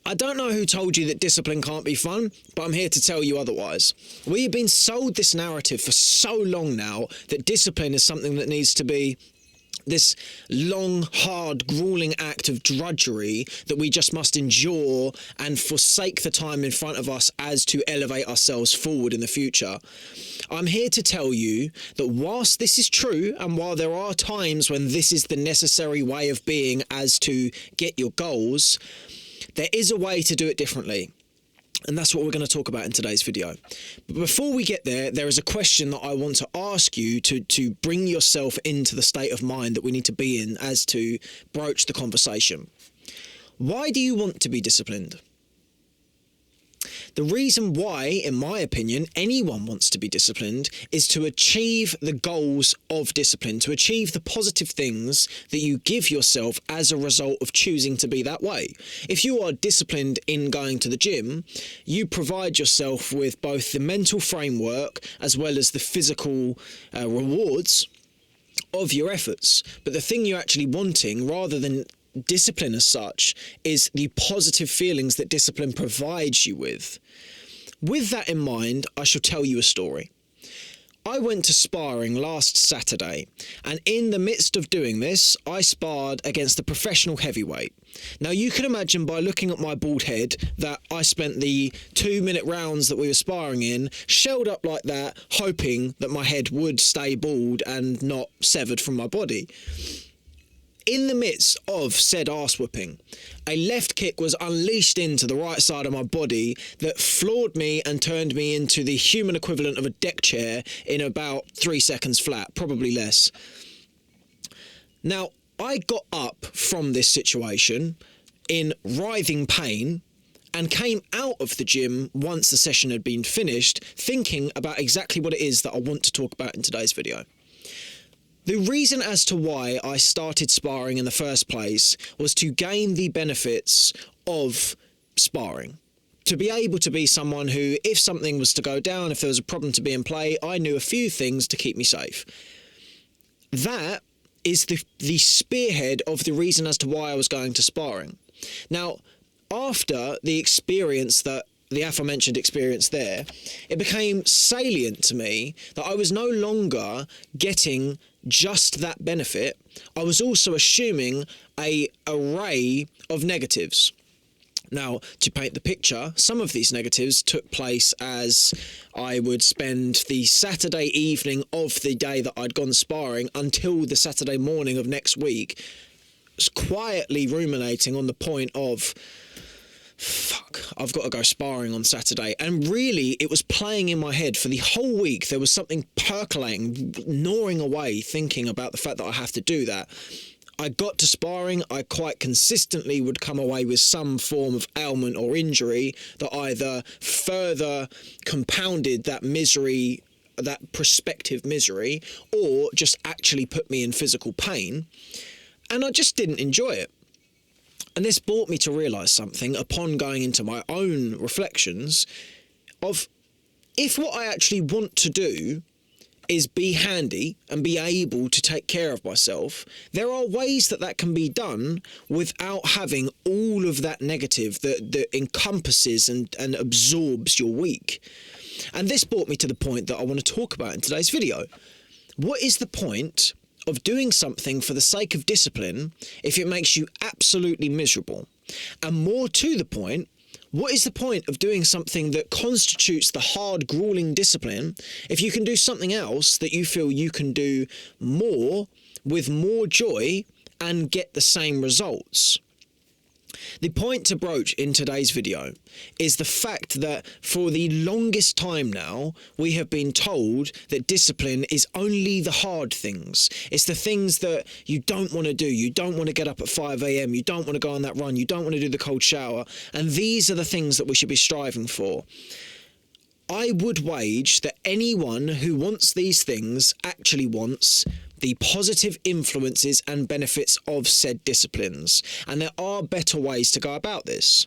I don't know who told you that discipline can't be fun, but I'm here to tell you otherwise. We have been sold this narrative for so long now that discipline is something that needs to be this long, hard, grueling act of drudgery that we just must endure and forsake the time in front of us as to elevate ourselves forward in the future. I'm here to tell you that whilst this is true, and while there are times when this is the necessary way of being as to get your goals, there is a way to do it differently. And that's what we're going to talk about in today's video. But before we get there, there is a question that I want to ask you to bring yourself into the state of mind that we need to be in as to broach the conversation. Why do you want to be disciplined? The reason why, in my opinion, anyone wants to be disciplined is to achieve the goals of discipline, to achieve the positive things that you give yourself as a result of choosing to be that way. If you are disciplined in going to the gym, you provide yourself with both the mental framework as well as the physical rewards of your efforts. But the thing you're actually wanting, rather than discipline as such, is the positive feelings that discipline provides you with. With that in mind, I shall tell you a story. I went to sparring last Saturday, and in the midst of doing this, I sparred against a professional heavyweight. Now, you can imagine by looking at my bald head that I spent the 2-minute rounds that we were sparring in shelled up like that, hoping that my head would stay bald and not severed from my body. In the midst of said arse whooping, a left kick was unleashed into the right side of my body that floored me and turned me into the human equivalent of a deck chair in about 3 seconds flat, probably less. Now, I got up from this situation in writhing pain and came out of the gym once the session had been finished, thinking about exactly what it is that I want to talk about in today's video. The reason as to why I started sparring in the first place was to gain the benefits of sparring. To be able to be someone who, if something was to go down, if there was a problem to be in play, I knew a few things to keep me safe. That is the spearhead of the reason as to why I was going to sparring. Now, after the experience the aforementioned experience there, it became salient to me that I was no longer getting just that benefit. I was also assuming an array of negatives. Now, to paint the picture, some of these negatives took place as I would spend the Saturday evening of the day that I'd gone sparring until the Saturday morning of next week, quietly ruminating on the point of, fuck, I've got to go sparring on Saturday. And really, it was playing in my head for the whole week. There was something percolating, gnawing away, thinking about the fact that I have to do that. I got to sparring, I quite consistently would come away with some form of ailment or injury that either further compounded that misery, that prospective misery, or just actually put me in physical pain. And I just didn't enjoy it. And this brought me to realise something upon going into my own reflections of, if what I actually want to do is be handy and be able to take care of myself, there are ways that can be done without having all of that negative that encompasses and absorbs your week. And this brought me to the point that I want to talk about in today's video. What is the point of doing something for the sake of discipline if it makes you absolutely miserable? And more to the point, what is the point of doing something that constitutes the hard, grueling discipline if you can do something else that you feel you can do more with more joy and get the same results? The point to broach in today's video is the fact that for the longest time now, we have been told that discipline is only the hard things. It's the things that you don't want to do. You don't want to get up at 5 a.m. You don't want to go on that run. You don't want to do the cold shower. And these are the things that we should be striving for. I would wage that anyone who wants these things actually wants the positive influences and benefits of said disciplines. And there are better ways to go about this.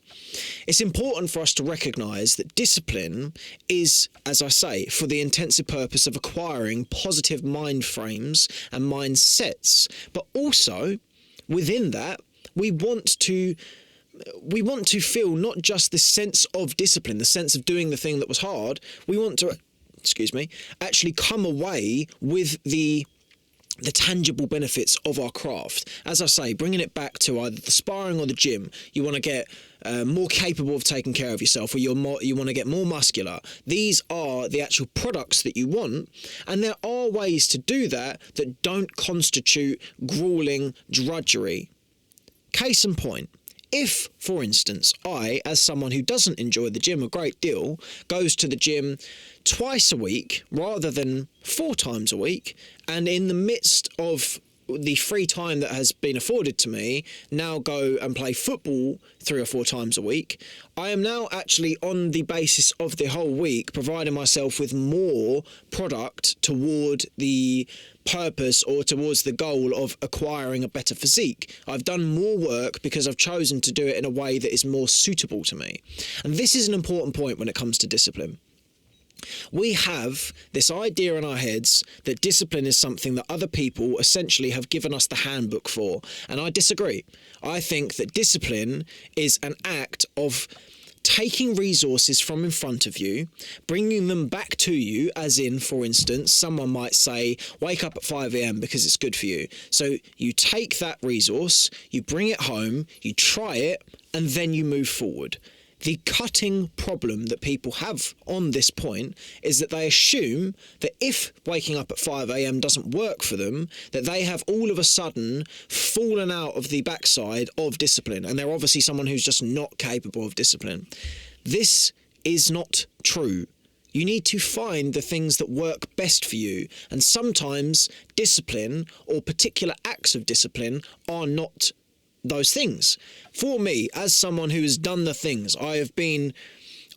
It's important for us to recognise that discipline is, as I say, for the intensive purpose of acquiring positive mind frames and mindsets. But also, within that, we want to we want to feel not just the sense of discipline, the sense of doing the thing that was hard. We want to, actually come away with the tangible benefits of our craft. As I say, bringing it back to either the sparring or the gym, you want to get more capable of taking care of yourself, or you want to get more muscular. These are the actual products that you want, and there are ways to do that that don't constitute grueling drudgery. Case in point, if, for instance, I, as someone who doesn't enjoy the gym a great deal, goes to the gym twice a week rather than 4 times a week, and in the midst of the free time that has been afforded to me, now go and play football 3 or 4 times a week, I am now actually, on the basis of the whole week, providing myself with more product toward the purpose or towards the goal of acquiring a better physique. I've done more work because I've chosen to do it in a way that is more suitable to me. And this is an important point when it comes to discipline. We have this idea in our heads that discipline is something that other people essentially have given us the handbook for, and I disagree. I think that discipline is an act of taking resources from in front of you, bringing them back to you, as in, for instance, someone might say, wake up at 5 a.m. because it's good for you. So you take that resource, you bring it home, you try it, and then you move forward. The cutting problem that people have on this point is that they assume that if waking up at 5 a.m. doesn't work for them, that they have all of a sudden fallen out of the backside of discipline, and they're obviously someone who's just not capable of discipline. This is not true. You need to find the things that work best for you, and sometimes discipline or particular acts of discipline are not those things. For me, as someone who has done the things, I've been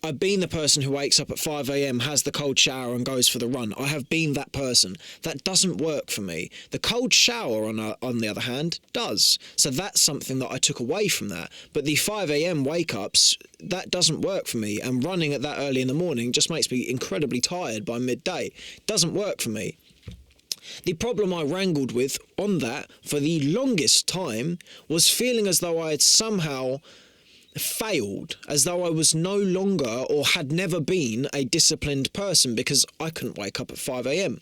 the person who wakes up at 5 a.m, has the cold shower and goes for the run. I have been that person. That doesn't work for me. The cold shower, on the other hand, does. So that's something that I took away from that. But the 5 a.m. wake-ups, that doesn't work for me. And running at that early in the morning just makes me incredibly tired by midday. It doesn't work for me. The problem I wrangled with on that for the longest time was feeling as though I had somehow failed, as though I was no longer or had never been a disciplined person because I couldn't wake up at 5 a.m.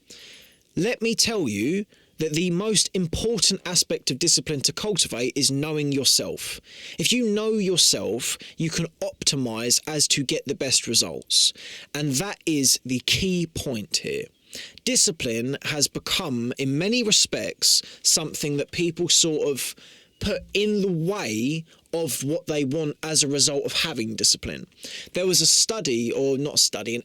Let me tell you that the most important aspect of discipline to cultivate is knowing yourself. If you know yourself, you can optimize as to get the best results. And that is the key point here. Discipline has become, in many respects, something that people sort of put in the way of what they want as a result of having discipline. There was an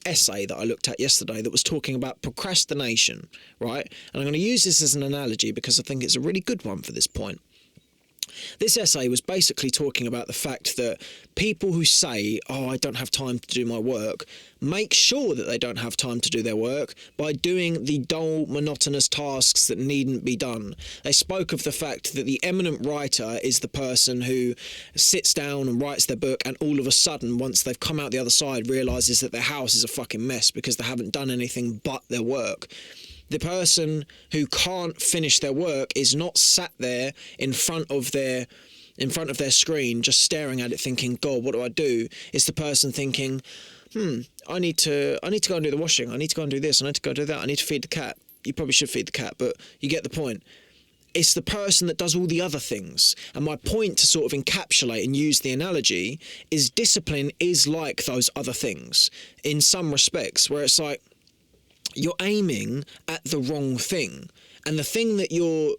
essay that I looked at yesterday that was talking about procrastination, right? And I'm going to use this as an analogy because I think it's a really good one for this point. This essay was basically talking about the fact that people who say, oh, I don't have time to do my work, make sure that they don't have time to do their work by doing the dull, monotonous tasks that needn't be done. They spoke of the fact that the eminent writer is the person who sits down and writes their book and all of a sudden, once they've come out the other side, realises that their house is a fucking mess because they haven't done anything but their work. The person who can't finish their work is not sat there in front of their screen just staring at it thinking, God, what do I do? It's the person thinking, I need to go and do the washing. I need to go and do this. I need to go do that. I need to feed the cat. You probably should feed the cat, but you get the point. It's the person that does all the other things. And my point to sort of encapsulate and use the analogy is discipline is like those other things in some respects, where it's like, you're aiming at the wrong thing, and the thing that you're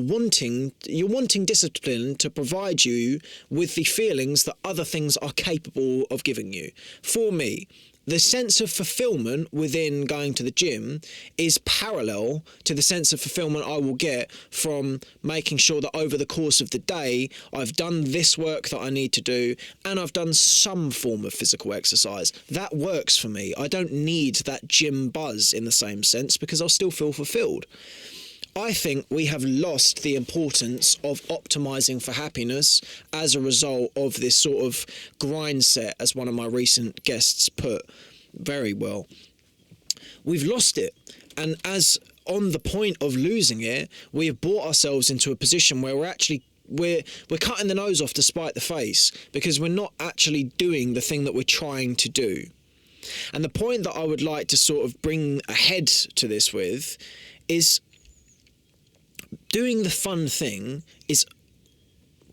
wanting discipline to provide you with the feelings that other things are capable of giving you. For me, the sense of fulfillment within going to the gym is parallel to the sense of fulfillment I will get from making sure that over the course of the day, I've done this work that I need to do and I've done some form of physical exercise. That works for me. I don't need that gym buzz in the same sense because I'll still feel fulfilled. I think we have lost the importance of optimizing for happiness as a result of this sort of grind set, as one of my recent guests put very well. We've lost it. And as on the point of losing it, we have brought ourselves into a position where we're actually we're cutting the nose off to spite the face, because we're not actually doing the thing that we're trying to do. And the point that I would like to sort of bring ahead to this with is doing the fun thing is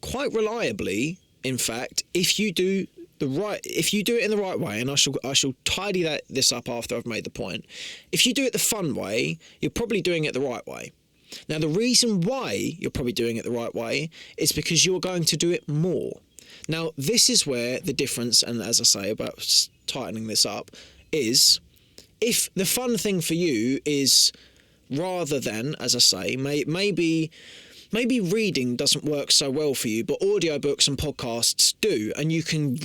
quite reliably, in fact, if you do it in the right way, and I shall tidy this up after I've made the point. If you do it the fun way, you're probably doing it the right way. Now, the reason why you're probably doing it the right way is because you're going to do it more. Now, this is where the difference, and as I say about tightening this up, is if the fun thing for you is, rather than, as I say, maybe reading doesn't work so well for you, but audiobooks and podcasts do, and you can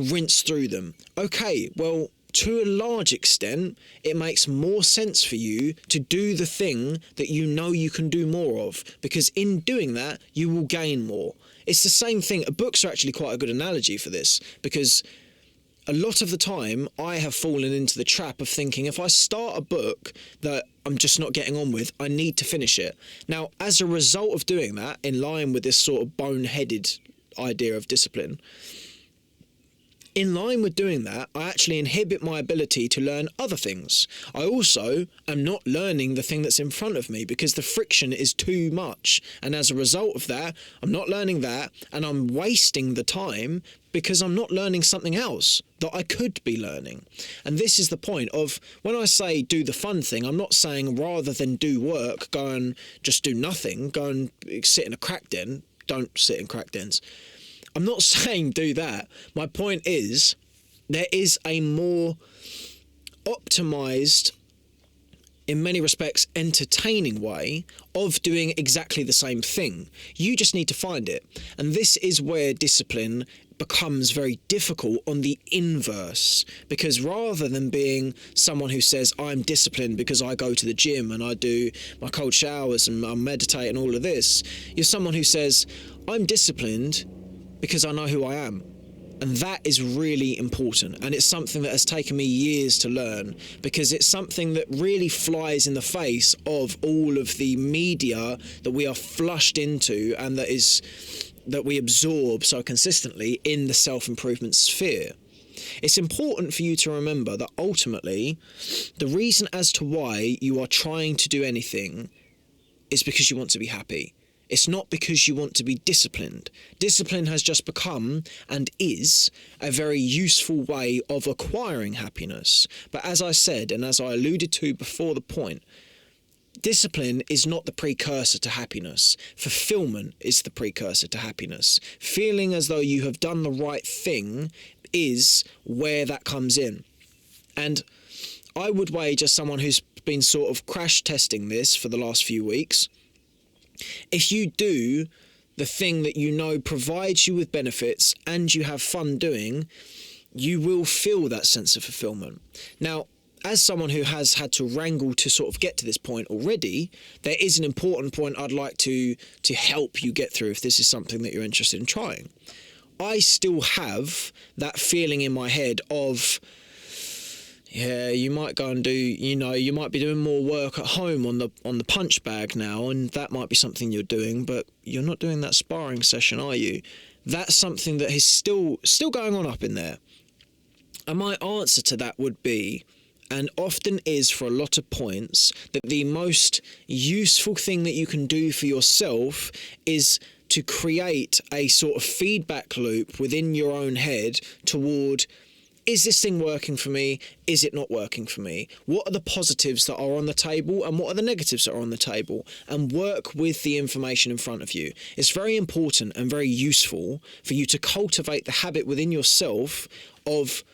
rinse through them. Okay, well, to a large extent, it makes more sense for you to do the thing that you know you can do more of, because in doing that, you will gain more. It's the same thing. Books are actually quite a good analogy for this, because a lot of the time I have fallen into the trap of thinking, if I start a book that I'm just not getting on with, I need to finish it. Now, as a result of doing that, in line with this sort of boneheaded idea of discipline, in line with doing that, I actually inhibit my ability to learn other things. I also am not learning the thing that's in front of me because the friction is too much. And as a result of that, I'm not learning that, and I'm wasting the time because I'm not learning something else that I could be learning. And this is the point of, when I say do the fun thing, I'm not saying rather than do work, go and just do nothing, go and sit in a crack den. Don't sit in crack dens. I'm not saying do that. My point is, there is a more optimised, in many respects, entertaining way of doing exactly the same thing. You just need to find it. And this is where discipline becomes very difficult on the inverse, because rather than being someone who says, I'm disciplined because I go to the gym and I do my cold showers and I meditate and all of this, you're someone who says, I'm disciplined because I know who I am. And that is really important. And it's something that has taken me years to learn, because it's something that really flies in the face of all of the media that we are flushed into and that we absorb so consistently in the self-improvement sphere. It's important for you to remember that ultimately, the reason as to why you are trying to do anything is because you want to be happy. It's not because you want to be disciplined. Discipline has just become, and is, a very useful way of acquiring happiness. But as I said, and as I alluded to before the point, discipline is not the precursor to happiness. Fulfillment is the precursor to happiness. Feeling as though you have done the right thing is where that comes in. And I would wager, someone who's been sort of crash testing this for the last few weeks, if you do the thing that you know provides you with benefits and you have fun doing, you will feel that sense of fulfillment. Now, as someone who has had to wrangle to sort of get to this point already, there is an important point I'd like to help you get through if this is something that you're interested in trying. I still have that feeling in my head of, yeah, you might go and do, you might be doing more work at home on the punch bag now, and that might be something you're doing, but you're not doing that sparring session, are you? That's something that is still going on up in there. And my answer to that would be, and often is for a lot of points, that the most useful thing that you can do for yourself is to create a sort of feedback loop within your own head toward, is this thing working for me? Is it not working for me? What are the positives that are on the table and what are the negatives that are on the table? And work with the information in front of you. It's very important and very useful for you to cultivate the habit within yourself of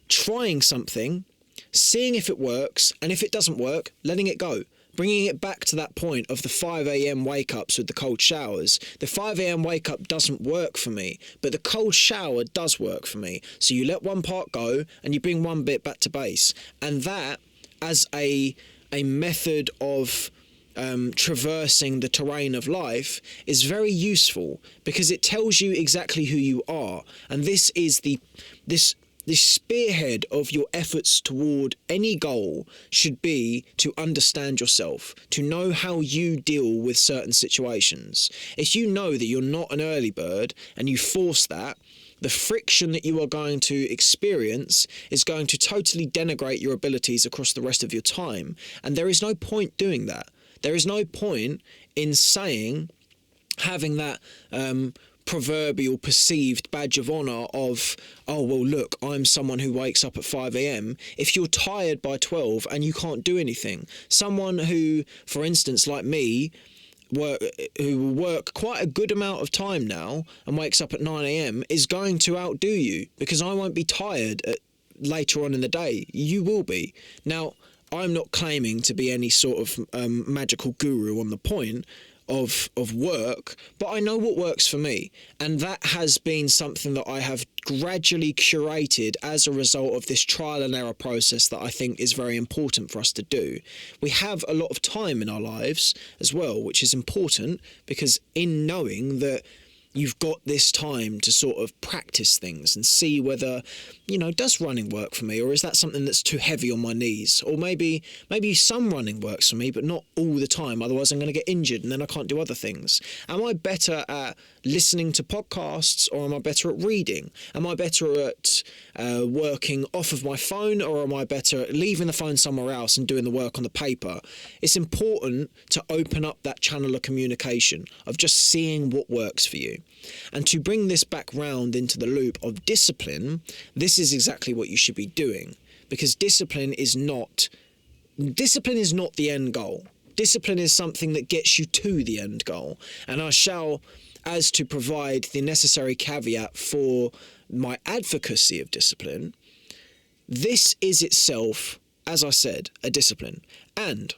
trying something, seeing if it works, and if it doesn't work, letting it go. Bringing it back to that point of the 5 a.m. wake-ups with the cold showers. The 5 a.m. wake-up doesn't work for me, but the cold shower does work for me. So you let one part go and you bring one bit back to base. And that, as a method of traversing the terrain of life, is very useful, because it tells you exactly who you are. And this is the spearhead of your efforts toward any goal should be to understand yourself, to know how you deal with certain situations. If you know that you're not an early bird and you force that, the friction that you are going to experience is going to totally denigrate your abilities across the rest of your time. And there is no point doing that. There is no point in having that proverbial perceived badge of honour of, oh, well, look, I'm someone who wakes up at 5 a.m. if you're tired by 12 and you can't do anything. Someone who, for instance, like me, who will work quite a good amount of time now and wakes up at 9 a.m. is going to outdo you, because I won't be tired later on in the day. You will be. Now, I'm not claiming to be any sort of magical guru on the point of work, but I know what works for me, and that has been something that I have gradually curated as a result of this trial and error process that I think is very important for us to do. We have a lot of time in our lives as well, which is important, because in knowing that you've got this time to sort of practice things and see whether, does running work for me, or is that something that's too heavy on my knees? Or maybe some running works for me, but not all the time. Otherwise I'm going to get injured and then I can't do other things. Am I better at listening to podcasts, or am I better at reading? Am I better at working off of my phone, or am I better at leaving the phone somewhere else and doing the work on the paper? It's important to open up that channel of communication, of just seeing what works for you. And to bring this back round into the loop of discipline, this is exactly what you should be doing, because discipline is not the end goal. Discipline is something that gets you to the end goal. And I shall, as to provide the necessary caveat for my advocacy of discipline, this is itself, as I said, a discipline. And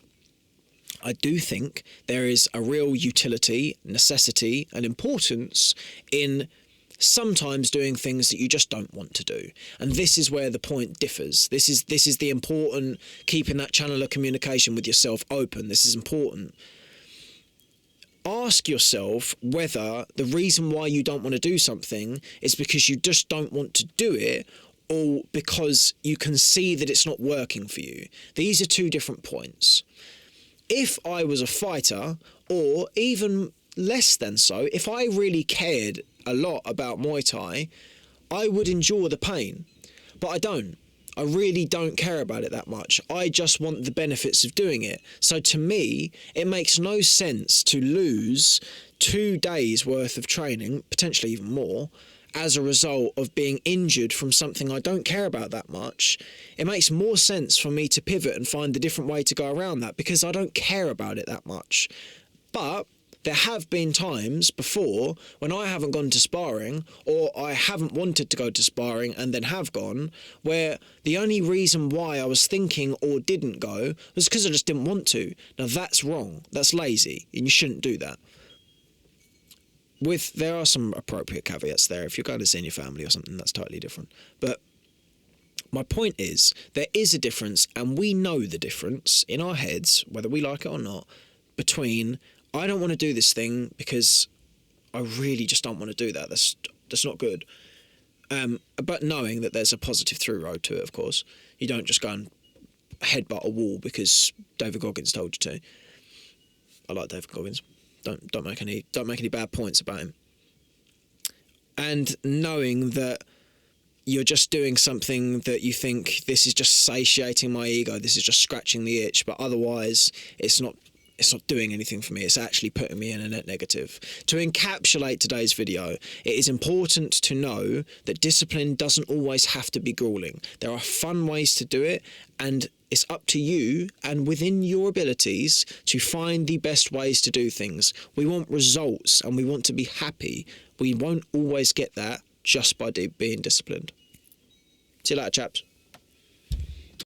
I do think there is a real utility, necessity, and importance in sometimes doing things that you just don't want to do. And this is where the point differs. This is the important, keeping that channel of communication with yourself open. This is important. Ask yourself whether the reason why you don't want to do something is because you just don't want to do it, or because you can see that it's not working for you. These are two different points. If I was a fighter, or even less than so, if I really cared a lot about Muay Thai, I would endure the pain. But I don't. I really don't care about it that much. I just want the benefits of doing it. So to me, it makes no sense to lose 2 days worth of training, potentially even more, as a result of being injured from something I don't care about that much. It makes more sense for me to pivot and find a different way to go around that, because I don't care about it that much. But there have been times before when I haven't gone to sparring, or I haven't wanted to go to sparring and then have gone, where the only reason why I was thinking or didn't go was because I just didn't want to. Now that's wrong. That's lazy, and you shouldn't do that. There are some appropriate caveats there. If you're going to see your family or something, that's totally different. But my point is, there is a difference, and we know the difference in our heads, whether we like it or not, between I don't want to do this thing because I really just don't want to do that. That's not good. But knowing that there's a positive through road to it, of course. You don't just go and headbutt a wall because David Goggins told you to. I like David Goggins. Don't make any bad points about him. And knowing that you're just doing something that you think, this is just satiating my ego, this is just scratching the itch, but otherwise it's not doing anything for me. It's actually putting me in a net negative. To encapsulate today's video, it is important to know that discipline doesn't always have to be grueling. There are fun ways to do it, and it's up to you and within your abilities to find the best ways to do things. We want results and we want to be happy. We won't always get that just by being disciplined. See you later, chaps.